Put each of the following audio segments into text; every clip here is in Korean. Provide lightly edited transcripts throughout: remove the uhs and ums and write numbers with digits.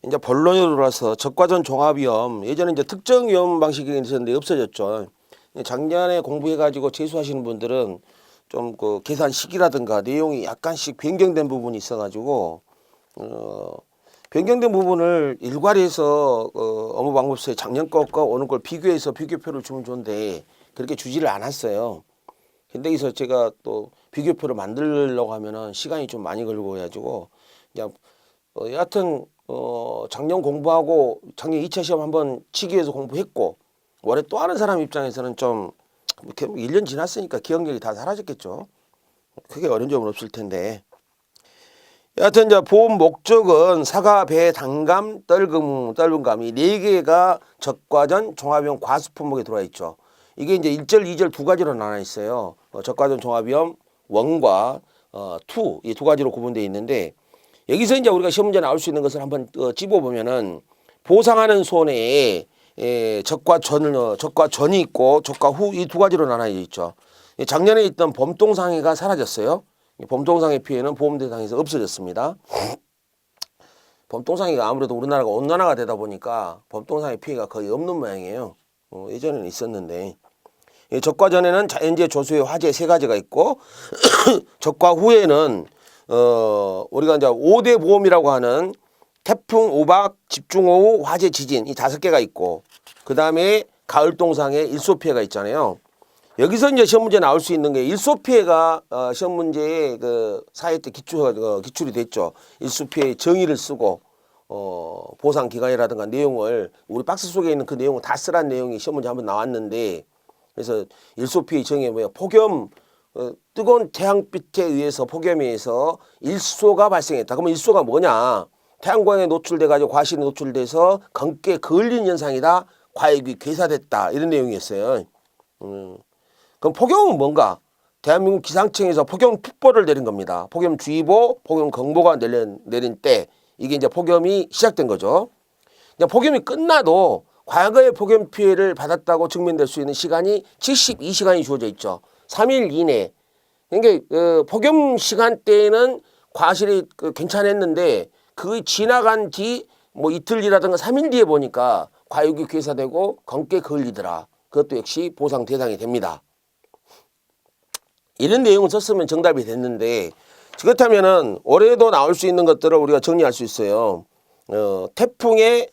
이제 본론에 들어와서 적과전 종합위험, 예전에 이제 특정 위험 방식이 있었는데 없어졌죠. 작년에 공부해가지고 재수하시는 분들은 좀 그 계산 식이라든가 내용이 약간씩 변경된 부분이 있어가지고 변경된 부분을 일괄해서 업무방법서에 작년 것과 오늘 걸 비교해서 비교표를 주면 좋은데 그렇게 주지를 않았어요. 근데 여기서 제가 또 비교표를 만들려고 하면은 시간이 좀 많이 걸리고 해가지고 그냥 여하튼 작년 공부하고 작년 2차 시험 한번 치기 위해서 공부했고 올해 또 하는 사람 입장에서는 좀 이렇게 1년 지났으니까 기억력이 다 사라졌겠죠. 크게 어려운 점은 없을 텐데. 여하튼 이제 보험 목적은 사과, 배, 단감, 떨금감 이 네 개가 적과전 종합위험 과수 품목에 들어와 있죠. 이게 이제 1절, 2절 두 가지로 나눠 있어요. 적과전 종합위험 1과 2 이 두 가지로 구분되어 있는데 여기서 이제 우리가 시험 문제 나올 수 있는 것을 한번 찝어보면은 보상하는 손해에 적과전이 있고 적과후 이 두 가지로 나눠져 있죠. 작년에 있던 범통상해가 사라졌어요. 범통상해 피해는 보험 대상에서 없어졌습니다. 범통상해가 아무래도 우리나라가 온난화가 되다 보니까 범통상해 피해가 거의 없는 모양이에요. 예전에는 있었는데 적과전에는 자연재해, 조수해, 화재 세 가지가 있고 적과후에는 우리가 이제 5대 보험이라고 하는 태풍, 우박, 집중호우, 화재, 지진 이 5개가 있고 그 다음에 가을동상에 일소피해가 있잖아요. 여기서 이제 시험 문제 나올 수 있는 게 일소피해가 시험 문제에 그 사회 때 기출이 됐죠. 일소피해 정의를 쓰고 보상 기간이라든가 내용을 우리 박스 속에 있는 그 내용을 다 쓰란 내용이 시험 문제 한번 나왔는데 그래서 일소피해 정의 뭐야 폭염 뜨거운 태양빛에 의해서 폭염에 의해서 일소가 발생했다. 그러면 일소가 뭐냐? 태양광에 노출돼 가지고 과실이 노출돼서 검게 그을린 현상이다. 과액이 괴사됐다. 이런 내용이었어요. 그럼 폭염은 뭔가? 대한민국 기상청에서 폭염특보를 내린 겁니다. 폭염주의보, 폭염경보가 내린 때 이게 이제 폭염이 시작된 거죠. 폭염이 끝나도 과거의 폭염 피해를 받았다고 증명될 수 있는 시간이 72시간이 주어져 있죠. 3일 이내. 그러니까 폭염 시간대에는 과실이 괜찮았는데 그 지나간 뒤 뭐 이틀이라든가 3일 뒤에 보니까 과육이 괴사되고 검게 걸리더라. 그것도 역시 보상 대상이 됩니다. 이런 내용을 썼으면 정답이 됐는데 그렇다면은 올해도 나올 수 있는 것들을 우리가 정리할 수 있어요. 태풍의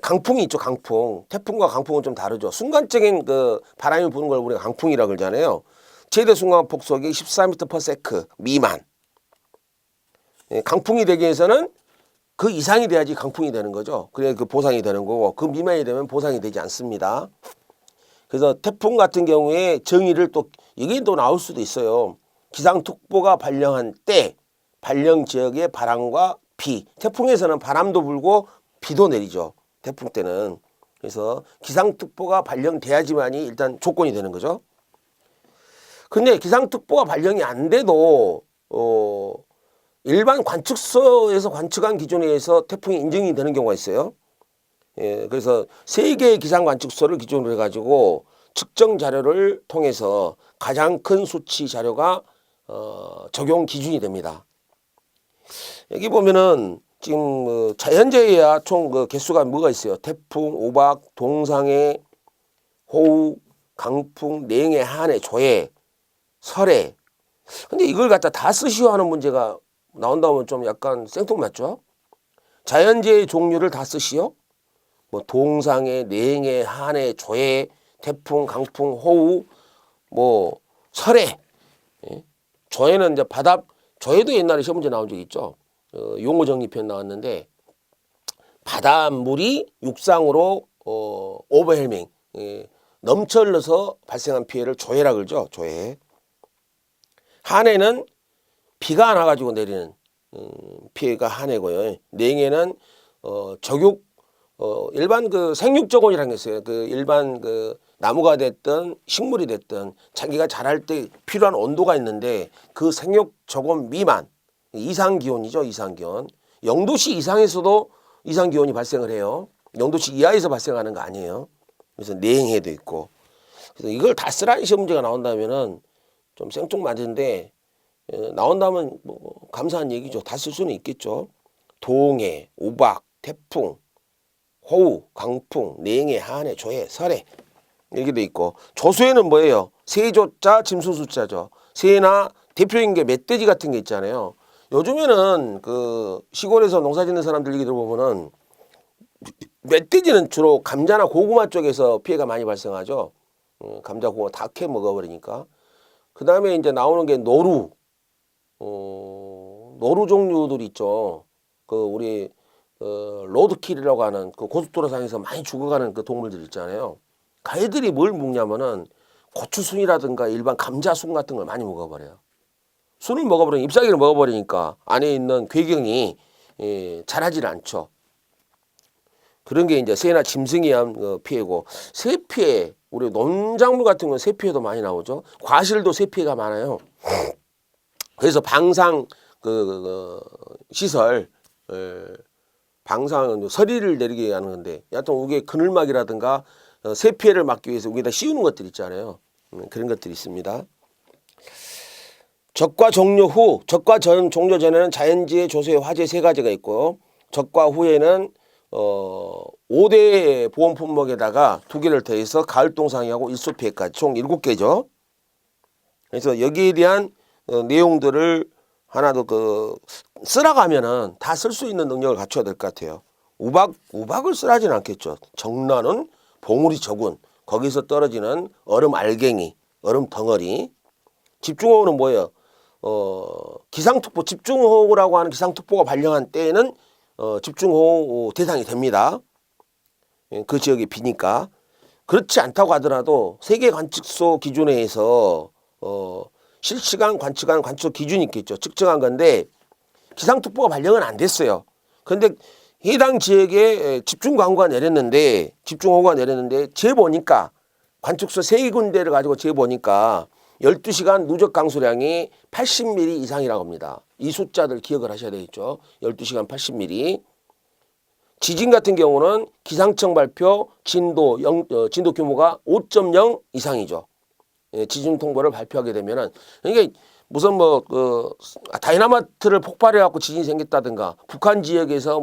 강풍이 있죠. 강풍. 태풍과 강풍은 좀 다르죠. 순간적인 그 바람이 부는 걸 우리가 강풍이라고 그러잖아요. 최대 순간 폭속이 14m/s 미만. 강풍이 되기 위해서는 그 이상이 돼야지 강풍이 되는 거죠. 그래야 그 보상이 되는 거고 그 미만이 되면 보상이 되지 않습니다. 그래서 태풍 같은 경우에 정의를 또 이게 또 나올 수도 있어요. 기상특보가 발령한 때 발령 지역의 바람과 비. 태풍에서는 바람도 불고 비도 내리죠. 태풍 때는. 그래서 기상특보가 발령돼야지만이 일단 조건이 되는 거죠. 근데 기상특보가 발령이 안 돼도 일반 관측소에서 관측한 기준에 의해서 태풍이 인정이 되는 경우가 있어요. 그래서 3개의 기상관측소를 기준으로 해가지고 측정 자료를 통해서 가장 큰 수치 자료가 적용 기준이 됩니다. 여기 보면은 지금 자연재해야 총 그 개수가 뭐가 있어요? 태풍, 우박, 동상해, 호우, 강풍, 냉해, 한해, 조해, 설해. 근데 이걸 갖다 다 쓰시오 하는 문제가 나온다면 좀 약간 생뚱맞죠? 자연재해 종류를 다 쓰시오? 뭐 동상해, 냉해, 한해, 조해, 태풍, 강풍, 호우, 뭐 설해. 조해는 이제 조해도 옛날에 시험 문제 나온 적 있죠. 용어 정리편 나왔는데 바닷물이 육상으로 오버헬밍 넘쳐 흘러서 발생한 피해를 조해라 그러죠. 조해. 한해는 비가 안 와가지고 내리는 피해가 한해고요. 냉해는 일반 그 생육저온이라는 게 있어요. 그 일반 그 나무가 됐든 식물이 됐든 자기가 자랄 때 필요한 온도가 있는데 그 생육저온 미만 이상기온이죠. 이상기온. 0도씨 이상에서도 이상기온이 발생을 해요. 0도씨 이하에서 발생하는 거 아니에요. 그래서 냉해도 있고. 그래서 이걸 다 쓰라는 시험 문제가 나온다면은 좀 생뚱맞은데 나온다면 뭐 감사한 얘기죠. 다 쓸 수는 있겠죠. 동해, 우박, 태풍, 호우, 강풍, 냉해, 한해, 조해, 설해 이렇게 돼 있고 조수에는 뭐예요? 세조자, 짐승수자죠. 새나 대표적인 게 멧돼지 같은 게 있잖아요. 요즘에는 그 시골에서 농사 짓는 사람들 얘기 들어보면은 멧돼지는 주로 감자나 고구마 쪽에서 피해가 많이 발생하죠. 감자, 고구마 다 캐 먹어버리니까. 그 다음에 이제 나오는 게 노루, 노루 종류들이 있죠. 그 우리 로드킬이라고 하는 그 고속도로상에서 많이 죽어가는 그 동물들 있잖아요. 가애들이 뭘 먹냐면은 고추순이라든가 일반 감자순 같은 걸 많이 먹어버려요. 순을 먹어버리니 잎사귀를 먹어버리니까 안에 있는 괴경이 자라질 않죠. 그런 게 이제 새나 짐승에 의한 피해고 새 피해 우리 농작물 같은 건 새 피해도 많이 나오죠. 과실도 새 피해가 많아요. 그래서 방상 시설 방상은 서리를 내리게 하는 건데 여하튼 우게 그늘막이라든가 새 피해를 막기 위해서 여기다 씌우는 것들 있잖아요. 그런 것들이 있습니다. 적과 종료 후, 적과 전 종료 전에는 자연재해, 조세, 화재 세 가지가 있고 적과 후에는 5대 보험 품목에다가 2개를 더해서 가을동상이하고 일소피해까지 총 7개죠. 그래서 여기에 대한 내용들을 하나 더 쓰라가면은 다 쓸 수 있는 능력을 갖춰야 될 것 같아요. 우박을 쓰라진 않겠죠. 정란은 봉우리 저군, 거기서 떨어지는 얼음 알갱이, 얼음 덩어리. 집중호우는 뭐예요? 기상특보, 집중호우라고 하는 기상특보가 발령한 때에는 집중호우 대상이 됩니다. 그 지역이 비니까. 그렇지 않다고 하더라도 세계 관측소 기준에 의해서 실시간 관측 기준이 있겠죠. 측정한 건데 기상특보가 발령은 안 됐어요. 그런데 해당 지역에 집중광고가 내렸는데 집중호우가 내렸는데 재보니까 관측소 3군데를 가지고 재보니까 12시간 누적 강수량이 80mm 이상이라고 합니다. 이 숫자들 기억을 하셔야 되겠죠. 12시간 80mm. 지진 같은 경우는 기상청 발표 진도 규모가 5.0 이상이죠. 지진 통보를 발표하게 되면은 이게 무슨 다이나마트를 폭발해 갖고 지진이 생겼다든가 북한 지역에서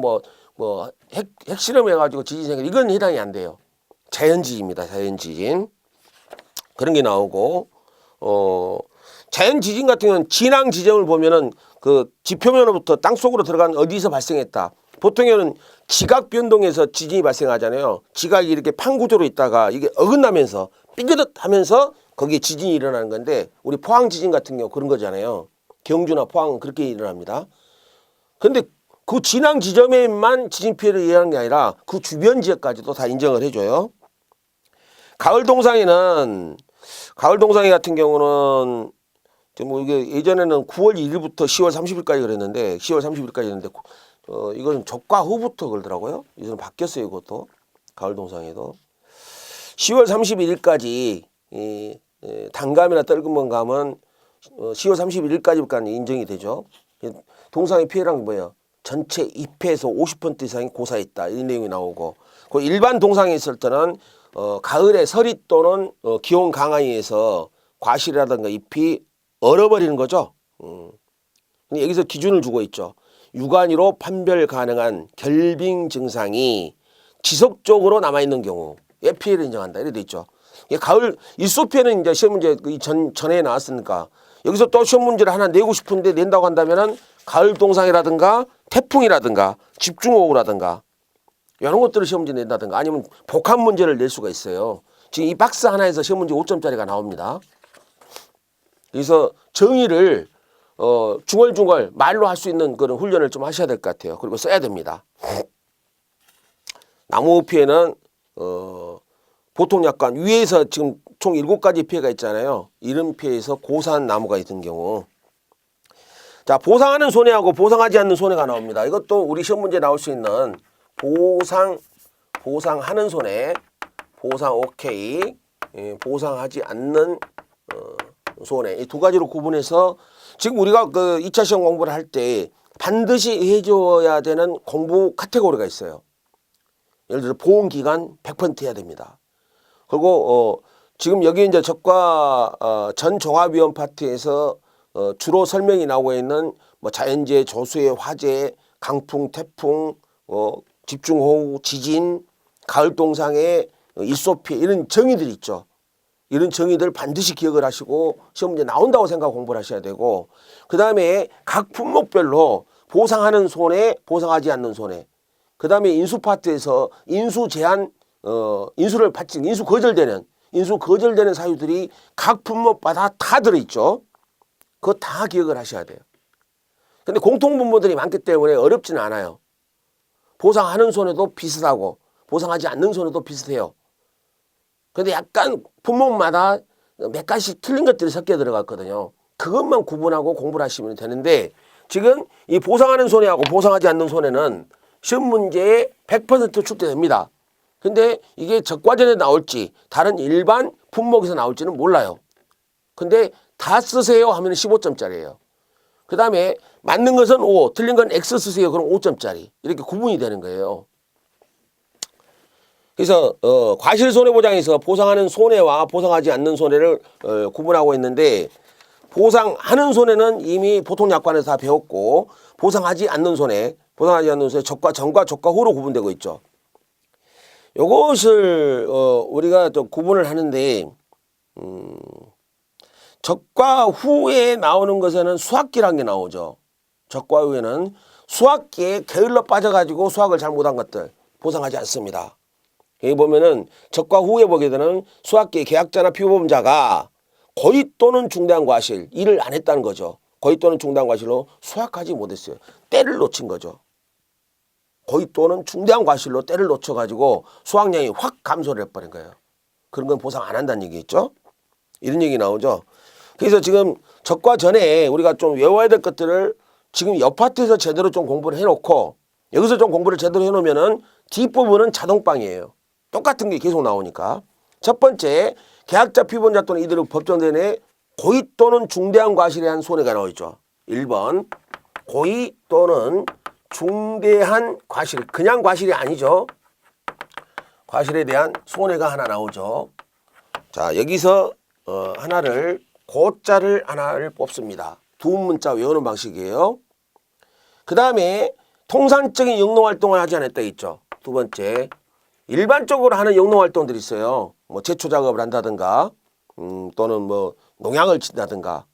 핵실험해 가지고 지진이 생겼 이건 해당이 안 돼요. 자연지진입니다. 자연지진. 그런 게 나오고 자연지진 같은 경우는 진앙 지점을 보면은 그 지표면으로부터 땅속으로 들어간 어디서 발생했다. 보통에는 지각 변동에서 지진이 발생하잖아요. 지각이 이렇게 판구조로 있다가 이게 어긋나면서 삐그덕하면서 거기에 지진이 일어나는 건데 우리 포항 지진 같은 경우 그런 거잖아요. 경주나 포항은 그렇게 일어납니다. 그런데 그 진앙 지점에만 지진 피해를 이해하는 게 아니라 그 주변 지역까지도 다 인정을 해줘요. 가을 동상이 같은 경우는 이게 예전에는 9월 1일부터 10월 30일까지 그랬는데 10월 30일까지 했는데 이건 적과 후부터 그러더라고요. 이제는 바뀌었어요. 이것도 가을 동상에도 10월 31일까지 단감이나 떨금먼 감은 10월 31일까지까지 인정이 되죠. 동상의 피해란 게 뭐예요? 전체 잎에서 50% 이상이 고사했다 이런 내용이 나오고 그 일반 동상에 있을 때는 가을에 서리 또는 기온 강하에 의해서 과실이라든가 잎이 얼어버리는 거죠. 근데 여기서 기준을 주고 있죠. 육안으로 판별 가능한 결빙 증상이 지속적으로 남아있는 경우에 피해를 인정한다. 이렇게 돼 있죠. 가을 일소 피해는 이제 시험 문제 전에 나왔으니까 여기서 또 시험 문제를 하나 내고 싶은데 낸다고 한다면은 가을 동상이라든가 태풍이라든가 집중호우라든가 이런 것들을 시험 문제 낸다든가 아니면 복합 문제를 낼 수가 있어요. 지금 이 박스 하나에서 시험 문제 5점짜리가 나옵니다. 그래서 정의를 중얼중얼 말로 할 수 있는 그런 훈련을 좀 하셔야 될 것 같아요. 그리고 써야 됩니다. 나무 피해는 보통 약간 위에서 지금 총 7가지 피해가 있잖아요. 이런 피해에서 고사한 나무가 있는 경우. 자, 보상하는 손해하고 보상하지 않는 손해가 나옵니다. 이것도 우리 시험 문제에 나올 수 있는 보상하는 손해, 보상 오케이, 보상하지 않는 손해. 이 2가지로 구분해서 지금 우리가 그 2차 시험 공부를 할 때 반드시 해줘야 되는 공부 카테고리가 있어요. 예를 들어 보험기간 100% 해야 됩니다. 그리고 지금 여기 이제 적과 전 종합위원 파트에서 주로 설명이 나오고 있는 자연재해, 조수해, 화재, 강풍, 태풍, 집중호우, 지진, 가을동상해, 일소피해 이런 정의들이 있죠. 이런 정의들 반드시 기억을 하시고 시험 문제 나온다고 생각하고 공부를 하셔야 되고, 그 다음에 각 품목별로 보상하는 손해, 보상하지 않는 손해, 그 다음에 인수 파트에서 인수 제한, 인수를 받지, 인수 거절되는 사유들이 각 품목마다 다 들어있죠. 그거 다 기억을 하셔야 돼요. 근데 공통분모들이 많기 때문에 어렵지는 않아요. 보상하는 손해도 비슷하고 보상하지 않는 손해도 비슷해요. 근데 약간 품목마다 몇 가지 틀린 것들이 섞여 들어갔거든요. 그것만 구분하고 공부를 하시면 되는데, 지금 이 보상하는 손해하고 보상하지 않는 손해는 시험 문제에 100% 출제됩니다. 근데 이게 적과전에 나올지 다른 일반 품목에서 나올지는 몰라요. 근데 다 쓰세요 하면 15점짜리예요. 그 다음에 맞는 것은 5, 틀린 건 X 쓰세요. 그럼 5점짜리. 이렇게 구분이 되는 거예요. 그래서 과실손해보장에서 보상하는 손해와 보상하지 않는 손해를 구분하고 있는데, 보상하는 손해는 이미 보통약관에서 다 배웠고, 보상하지 않는 손해 적과 전과 적과 후로 구분되고 있죠. 요것을 우리가 좀 구분을 하는데, 적과 후에 나오는 것에는 수학기라는 게 나오죠. 적과 후에는 수학기에 게을러 빠져가지고 수학을 잘못한 것들 보상하지 않습니다. 여기 보면은 적과 후에 보게 되는 수학기의 계약자나 피고범자가 고의 또는 중대한 과실, 일을 안 했다는 거죠. 고의 또는 중대한 과실로 수학하지 못했어요. 때를 놓친 거죠. 고의 또는 중대한 과실로 때를 놓쳐가지고 수학량이 확 감소를 해버린 거예요. 그런 건 보상 안 한다는 얘기겠죠. 이런 얘기 나오죠. 그래서 지금 적과 전에 우리가 좀 외워야 될 것들을 지금 옆 파트에서 제대로 좀 공부를 해놓고, 여기서 좀 공부를 제대로 해놓으면은 뒷부분은 자동빵이에요. 똑같은 게 계속 나오니까. 첫 번째, 계약자, 피보자 또는 이들의 법정 내 고의 또는 중대한 과실에 대한 손해가 나오죠. 1번 고의 또는 중대한 과실, 그냥 과실이 아니죠. 과실에 대한 손해가 하나 나오죠. 자, 여기서 하나를 고자를 하나를 뽑습니다. 두 문자 외우는 방식이에요. 그 다음에 통상적인 영농활동을 하지 않았다 있죠. 두 번째, 일반적으로 하는 영농활동들이 있어요. 뭐 제초 작업을 한다든가, 또는 뭐 농약을 친다든가,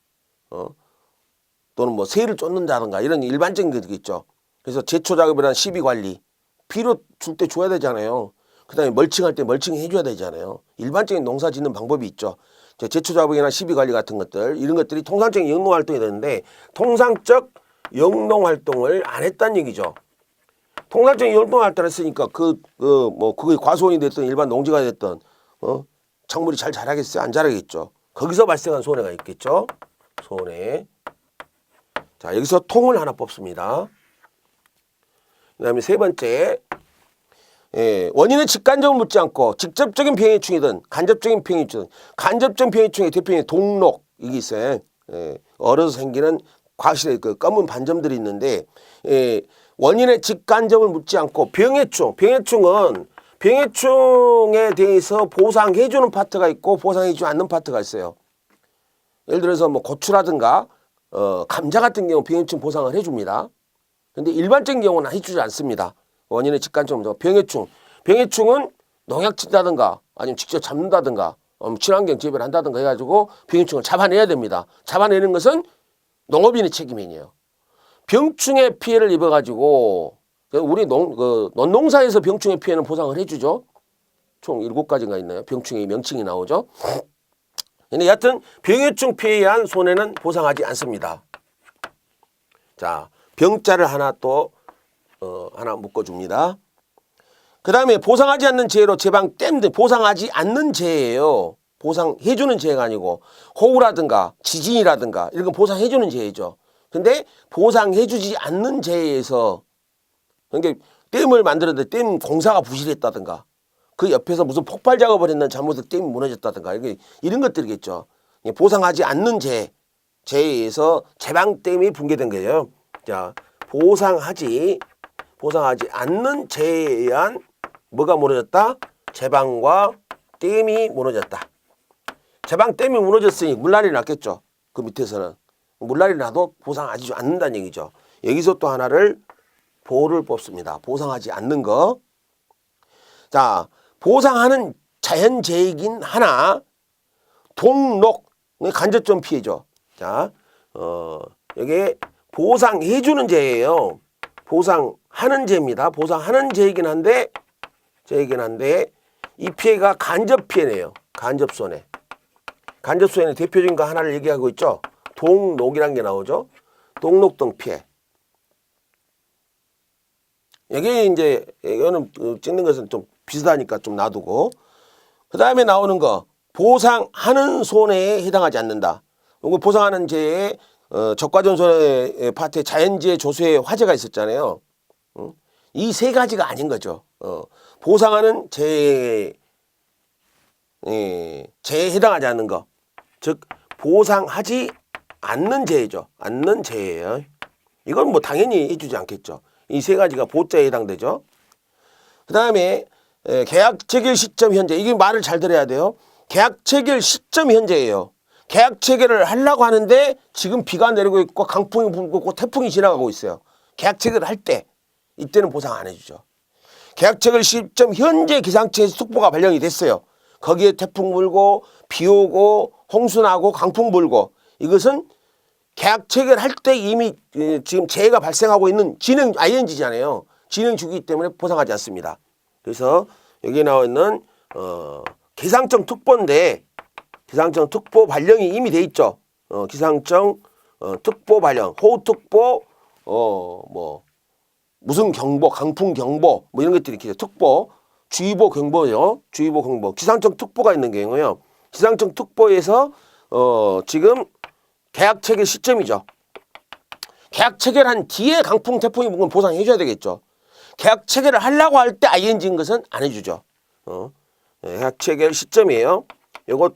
또는 뭐 새를 쫓는다든가, 이런 일반적인 것들이 있죠. 그래서 제초 작업이란 시비 관리, 비료 줄 때 줘야 되잖아요. 그 다음에 멀칭할 때 멀칭 해줘야 되잖아요. 일반적인 농사 짓는 방법이 있죠. 제초 작업이나 시비 관리 같은 것들, 이런 것들이 통상적인 영농활동이 되는데, 통상적 영농활동을 안 했다는 얘기죠. 통상적인 영농활동을 했으니까 그게 과수원이 됐든 일반 농지가 됐든 작물이 잘 자라겠어요? 안 자라겠죠. 거기서 발생한 손해가 있겠죠. 손해. 자, 여기서 통을 하나 뽑습니다. 그 다음에 세 번째, 원인은 직간접을 묻지 않고 직접적인 병해충이든 간접적인 병해충, 간접적인 병해충의 대표적인 동록, 이게 있어요. 얼어서 생기는 과실의 그 검은 반점들이 있는데, 원인의 직간접을 묻지 않고 병해충에 대해서 보상해주는 파트가 있고 보상해주지 않는 파트가 있어요. 예를 들어서 뭐 고추라든가 감자 같은 경우 병해충 보상을 해줍니다. 근데 일반적인 경우는 해주지 않습니다. 원인의 직간접은 병해충은 농약 친다든가 아니면 직접 잡는다든가 친환경 재배를 한다든가 해가지고 병해충을 잡아내야 됩니다. 잡아내는 것은 농업인의 책임이에요. 병충해 피해를 입어가지고 우리 논농사에서 병충해 피해는 보상을 해주죠. 총 7가지가 있나요? 병충해 명칭이 나오죠. 근데 여하튼 병해충 피해에 의한 손해는 보상하지 않습니다. 자, 병자를 하나 또 하나 묶어줍니다. 그 다음에 보상하지 않는 재해로 제방 댐, 보상하지 않는 재해예요. 보상해주는 재해가 아니고 호우라든가 지진이라든가 이런 건 보상해주는 재해죠. 근데 보상해주지 않는 재해에서, 그러니까 댐을 만들었는데 댐 공사가 부실했다든가 그 옆에서 무슨 폭발 작업을 했는 잘못해서 댐이 무너졌다든가 이런 것들이겠죠. 보상하지 않는 재해에서 제방댐이 붕괴된 거예요. 자, 보상하지 않는 재해에 의한 뭐가 무너졌다? 제방과 댐이 무너졌다. 제방 댐이 무너졌으니 물난리 났겠죠. 그 밑에서는 물난리 나도 보상하지 않는다는 얘기죠. 여기서 또 하나를 보를 뽑습니다. 보상하지 않는 거. 자, 보상하는 자연재해이긴 하나 동록 간접점 피해죠. 자, 여기 보상해주는 죄예요. 보상하는 죄입니다. 보상하는 죄이긴 한데 이 피해가 간접 피해네요. 간접 손해. 간접 손해는 대표적인 거 하나를 얘기하고 있죠. 동록이라는 게 나오죠. 동록 등 피해. 여기 이제 이거는 찍는 것은 좀 비슷하니까 좀 놔두고, 그 다음에 나오는 거 보상하는 손해에 해당하지 않는다. 이거 보상하는 죄에 적과전 손해 파트에 자연재해 조소에 화재가 있었잖아요. 이 세 가지가 아닌 거죠. 보상하는 죄에 해당하지 않는 거, 즉 보상하지 않는 죄죠. 않는 죄예요. 이건 뭐 당연히 해주지 않겠죠. 이 세 가지가 보자에 해당되죠. 그 다음에 계약 체결 시점 현재, 이게 말을 잘 들어야 돼요. 계약 체결 시점 현재예요. 계약 체결을 하려고 하는데 지금 비가 내리고 있고 강풍이 불고 있고 태풍이 지나가고 있어요. 계약 체결을 할 때 이때는 보상 안 해주죠. 계약 체결 시점 현재 기상청에서 특보가 발령이 됐어요. 거기에 태풍 불고 비 오고 홍수 나고 강풍 불고, 이것은 계약 체결할 때 이미 지금 재해가 발생하고 있는 진행 ING잖아요. 진행 중이기 때문에 보상하지 않습니다. 그래서 여기 나와 있는 기상청 특보인데 기상청 특보 발령이 이미 돼 있죠. 기상청 특보 발령, 호우특보, 뭐 무슨 경보, 강풍 경보, 뭐 이런 것들이 있죠. 특보, 주의보 경보요. 주의보 경보, 기상청 특보가 있는 경우요. 기상청 특보에서 지금 계약 체결 시점이죠. 계약 체결한 뒤에 강풍 태풍이 불면 보상해 줘야 되겠죠. 계약 체결을 하려고 할 때 ING인 것은 안 해주죠. 계약 체결 시점이에요. 요거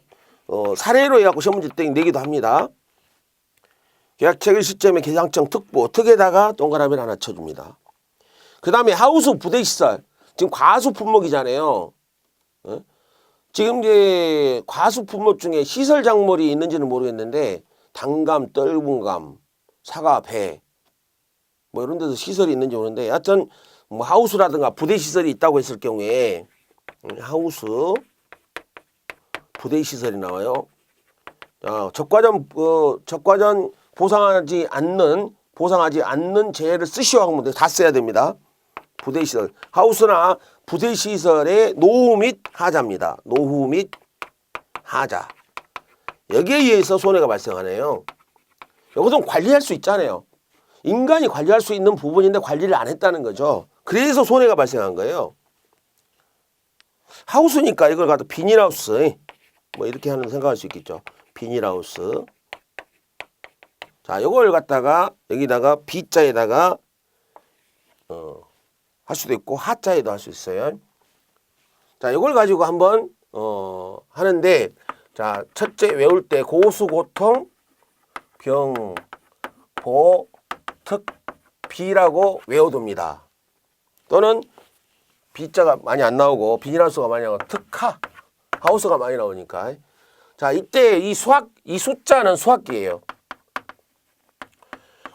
사례로 해갖고 시험 문제 때 내기도 합니다. 계약 체결 시점에 기상청 특보, 특에다가 동그라미를 하나 쳐줍니다. 그 다음에 하우스 부대시설, 지금 과수 품목이잖아요. 지금 이제 과수 품목 중에 시설 작물이 있는지는 모르겠는데 단감, 떫은감, 사과, 배, 뭐 이런 데서 시설이 있는지 모르는데, 하여튼 뭐 하우스라든가 부대 시설이 있다고 했을 경우에 하우스 부대 시설이 나와요. 적과전 보상하지 않는 재해를 쓰시오 하면 다 써야 됩니다. 부대 시설, 하우스나 부대 시설의 노후 및 하자입니다. 노후 및 하자. 여기에 의해서 손해가 발생하네요. 이것은 관리할 수 있잖아요. 인간이 관리할 수 있는 부분인데 관리를 안 했다는 거죠. 그래서 손해가 발생한 거예요. 하우스니까 이걸 갖다 비닐하우스, 뭐 이렇게 하는 생각할 수 있겠죠. 비닐하우스. 자, 이걸 갖다가 여기다가 B자에다가 할 수도 있고 하자에도 할 수 있어요. 자, 이걸 가지고 한번 하는데, 자, 첫째 외울 때 고수고통 병보 특비라고 외워둡니다. 또는 B자가 많이 안 나오고 비닐하우스가 많이 나오고 특하, 하우스가 많이 나오니까. 자, 이때 이 숫자는 수학기예요.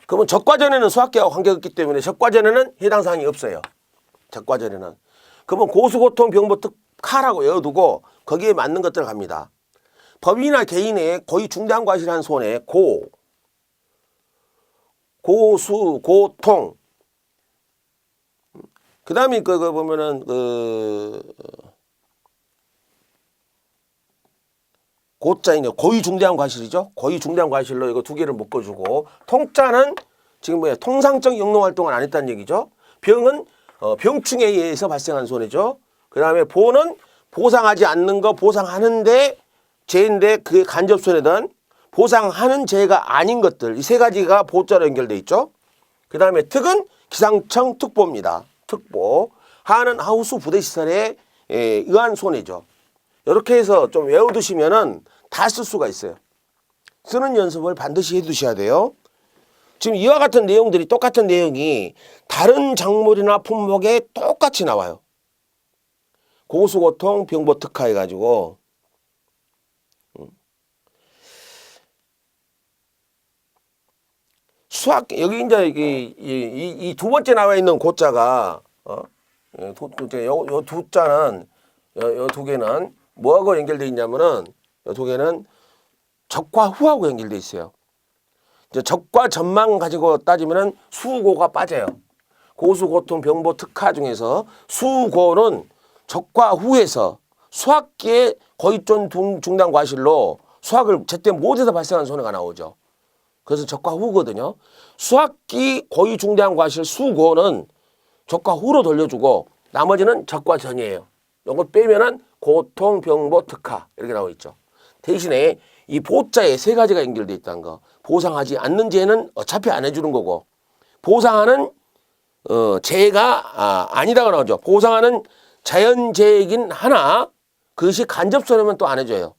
그러면 적과전에는 수학기하고 관계없기 때문에 적과전에는 해당 사항이 없어요. 적과전에는. 그러면 고수고통 병보 특하라고 외워두고 거기에 맞는 것들을 갑니다. 법인이나 개인의 고의 중대한 과실한 손해, 고수, 고통. 그 다음에 그거 보면은 고자인 고의 중대한 과실이죠. 고의 중대한 과실로 이거 두 개를 묶어주고, 통자는 지금 뭐야, 통상적 영농 활동을 안 했다는 얘기죠. 병은 병충해에 의해서 발생한 손해죠. 그 다음에 보는 보상하지 않는 거, 보상하는데 죄인데 그게 간접 손해든 보상하는 죄가 아닌 것들, 이 세 가지가 보자로 연결돼 있죠. 그 다음에 특은 기상청 특보입니다. 특보. 하는 하우스 부대시설에 의한 손해죠. 이렇게 해서 좀 외워두시면은 다 쓸 수가 있어요. 쓰는 연습을 반드시 해두셔야 돼요. 지금 이와 같은 내용들이, 똑같은 내용이 다른 작물이나 품목에 똑같이 나와요. 고수고통 병보 특하 해가지고. 수학 여기 이제 이 두 번째 나와 있는 고자가 요 두 자는 요 두 개는 뭐하고 연결돼 있냐면은 요 두 개는 적과 후하고 연결돼 있어요. 이제 적과 전만 가지고 따지면은 수고가 빠져요. 고수, 고통, 병보, 특화 중에서 수고는 적과 후에서 수학기의 거의점 중단 과실로 수학을 제때 못해서 발생한 손해가 나오죠. 그래서 적과 후거든요. 수학기 고의 중대한 과실 수고는 적과 후로 돌려주고 나머지는 적과 전이에요. 이걸 빼면은 고통, 병보, 특화 이렇게 나와 있죠. 대신에 이 보자에 세 가지가 연결돼 있다는 거. 보상하지 않는 죄는 어차피 안 해주는 거고 보상하는 죄가 아니다가 나오죠. 보상하는 자연재해이긴 하나 그것이 간접손해면 또 안 해줘요.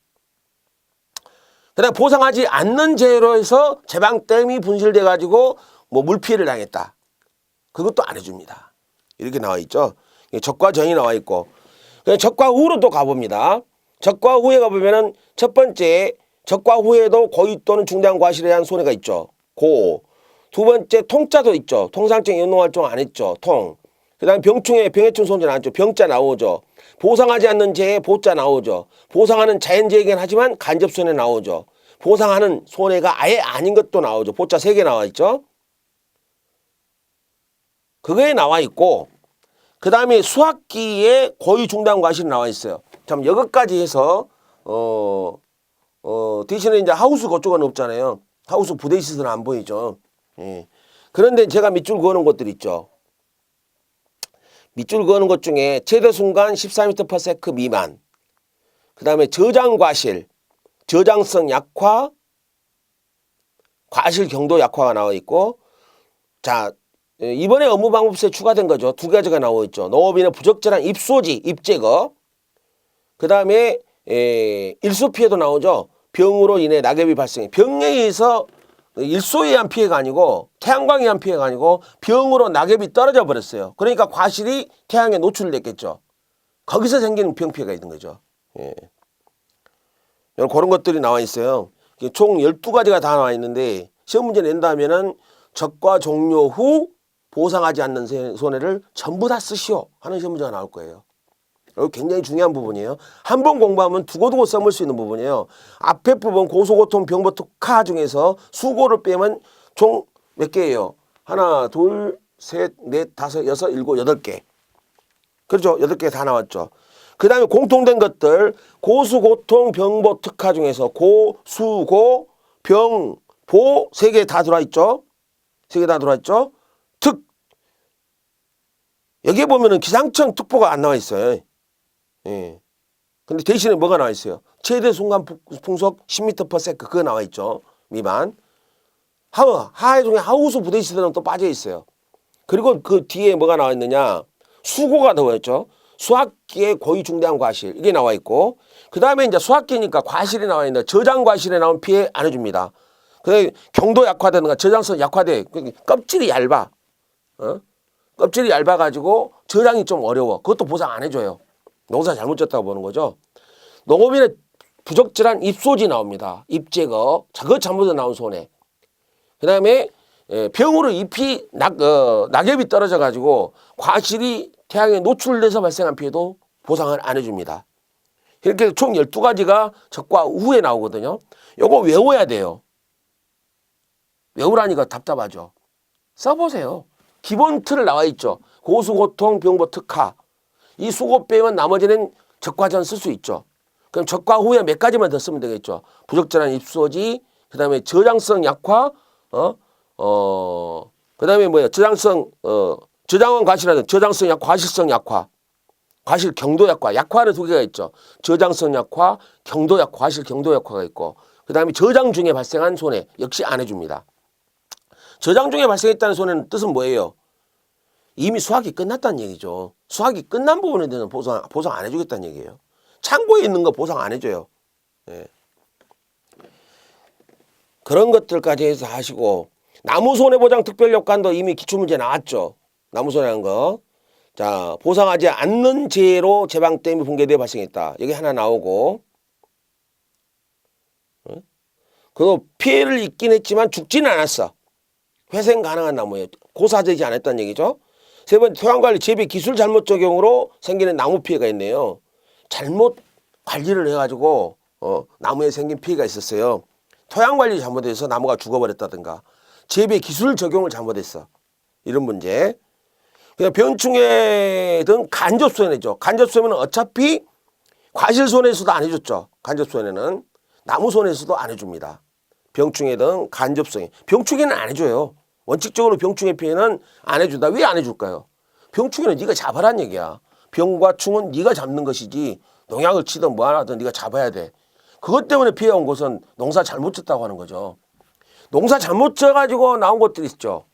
그다음 보상하지 않는 죄로 해서 제방댐이 분실돼 가지고 뭐 물피해를 당했다. 그것도 안 해줍니다. 이렇게 나와 있죠. 적과 전이 나와 있고 적과 후로 또 가봅니다. 적과 후에 가보면은 첫 번째 적과 후에도 고의 또는 중대한 과실에 대한 손해가 있죠. 고. 두 번째 통자도 있죠. 통상적 연동활동 안 했죠. 통. 그 다음에 병충해 병해충 손재 나왔죠. 병자 나오죠. 보상하지 않는 재해 보자 나오죠. 보상하는 자연재해긴 하지만 간접손해 나오죠. 보상하는 손해가 아예 아닌 것도 나오죠. 보자 3개 나와 있죠. 그거에 나와 있고 그 다음에 수학기에 고의 중단 과실이 나와 있어요. 참 여기까지 해서 대신에 이제 하우스 그쪽은 없잖아요. 하우스 부대 시설은 안 보이죠. 예. 그런데 제가 밑줄 그어놓은 것들 있죠. 밑줄 그어놓은 것 중에 최대 순간 14m/s 미만, 그 다음에 저장 과실, 저장성 약화, 과실 경도 약화가 나와 있고, 자 이번에 업무방법서에 추가된 거죠. 두 가지가 나와 있죠. 농업인의 부적절한 입소지, 입제거, 그 다음에 일소 피해도 나오죠. 병으로 인해 낙엽이 발생해. 병에 의해서 일소에 의한 피해가 아니고 태양광에 의한 피해가 아니고 병으로 낙엽이 떨어져 버렸어요. 그러니까 과실이 태양에 노출됐겠죠. 거기서 생기는 병 피해가 있는 거죠. 예. 그런 것들이 나와 있어요. 총 12가지가 다 나와 있는데 시험 문제 낸다면은 적과 종료 후 보상하지 않는 손해를 전부 다 쓰시오 하는 시험 문제가 나올 거예요. 이거 굉장히 중요한 부분이에요. 한 번 공부하면 두고두고 써볼 수 있는 부분이에요. 앞에 부분 고소고통 병보 특화 중에서 수고를 빼면 총 몇 개예요? 하나, 둘, 셋, 넷, 다섯, 여섯, 일곱, 8개. 그렇죠? 8개 다 나왔죠. 그 다음에 공통된 것들 고수고통 병보 특화 중에서 고수고 병보 3개 다 들어와 있죠. 3개 다 들어와 있죠. 특 여기에 보면은 기상청 특보가 안 나와 있어요. 예. 근데 대신에 뭐가 나와 있어요? 최대 순간 풍속 10m/s 그거 나와 있죠. 미만. 하해 중에 하우스 부대 시설은 또 빠져 있어요. 그리고 그 뒤에 뭐가 나와 있느냐? 수고가 나와 있죠. 수학기의 고의 중대한 과실 이게 나와 있고 그 다음에 이제 수학기니까 과실이 나와 있는데 저장 과실에 나온 피해 안 해줍니다. 그 경도 약화되는가 저장성 약화돼 껍질이 얇아. 껍질이 얇아가지고 저장이 좀 어려워. 그것도 보상 안 해줘요. 농사 잘못 졌다고 보는 거죠. 농업인의 부적절한 입소지 나옵니다. 입제거 그거 잘못해서 나온 손해. 그 다음에 병으로 잎이 낙엽이 떨어져가지고 과실이 태양에 노출돼서 발생한 피해도 보상을 안 해줍니다. 이렇게 총 12가지가 적과 후에 나오거든요. 요거 외워야 돼요. 외우라니까 답답하죠. 써보세요. 기본 틀 나와 있죠. 고수고통 병보 특화. 이 수고 빼면 나머지는 적과전 쓸 수 있죠. 그럼 적과 후에 몇 가지만 더 쓰면 되겠죠. 부적절한 입소지, 그 다음에 저장성 약화, 그 다음에 뭐야, 저장원 과실하든 저장성 약화, 과실성 약화, 과실 경도 약화, 약화는 2개가 있죠. 저장성 약화, 경도 약화, 과실 경도 약화가 있고, 그 다음에 저장 중에 발생한 손해 역시 안 해줍니다. 저장 중에 발생했다는 손해는 뜻은 뭐예요? 이미 수학이 끝났다는 얘기죠. 수학이 끝난 부분에 대해서는 보상 안 해주겠다는 얘기예요. 창고에 있는 거 보상 안 해줘요. 예. 그런 것들까지 해서 하시고 나무손해보장 특별요건도 이미 기출문제 나왔죠. 나무손해한 거. 자, 보상하지 않는 재해로 제방댐이 붕괴되어 발생했다. 여기 하나 나오고 그리고 피해를 입긴 했지만 죽지는 않았어. 회생 가능한 나무예요. 고사되지 않았다는 얘기죠. 세 번째, 토양관리 재배 기술 잘못 적용으로 생기는 나무 피해가 있네요. 잘못 관리를 해가지고 나무에 생긴 피해가 있었어요. 토양관리 잘못해서 나무가 죽어버렸다든가 재배 기술 적용을 잘못했어. 이런 문제. 그냥 병충해 등 간접 손해죠. 간접 손해는 어차피 과실 손해에서도 안 해줬죠. 간접 손해는 나무 손해에서도 안 해줍니다. 병충해 등 간접 손해. 병충해는 안 해줘요. 원칙적으로 병충해 피해는 안 해준다. 왜 안 해줄까요? 병충해는 네가 잡아란 얘기야. 병과 충은 네가 잡는 것이지 농약을 치든 뭐 하든 네가 잡아야 돼. 그것 때문에 피해 온 것은 농사 잘못 졌다고 하는 거죠. 농사 잘못 져가지고 나온 것들이 있죠.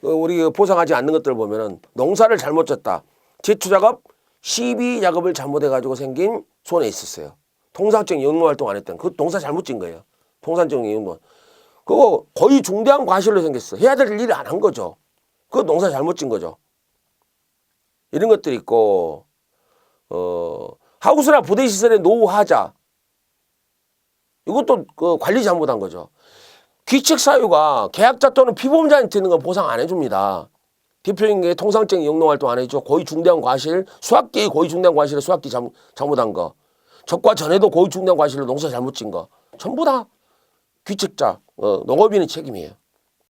우리 보상하지 않는 것들 보면은 농사를 잘못 졌다. 제초 작업, 시비 작업을 잘못해가지고 생긴 손해 있었어요. 통상적 영농 활동 안 했던 그 농사 잘못 진 거예요. 통상적 영농. 그거 거의 중대한 과실로 생겼어. 해야 될 일을 안 한 거죠. 그 농사 잘못 진 거죠. 이런 것들이 있고 하우스나 부대 시설의 노후 하자. 이것도 그 관리 잘못한 거죠. 귀책 사유가 계약자 또는 피보험자한테 있는 건 보상 안 해줍니다. 대표적인 게 통상적인 영농활동 안 해줘. 고의 중대한 과실, 수학기 고의 중대한 과실에 수학기 잘못한 거. 적과 전에도 고의 중대한 과실로 농사 잘못 진 거. 전부 다 귀책자, 농업인의 책임이에요.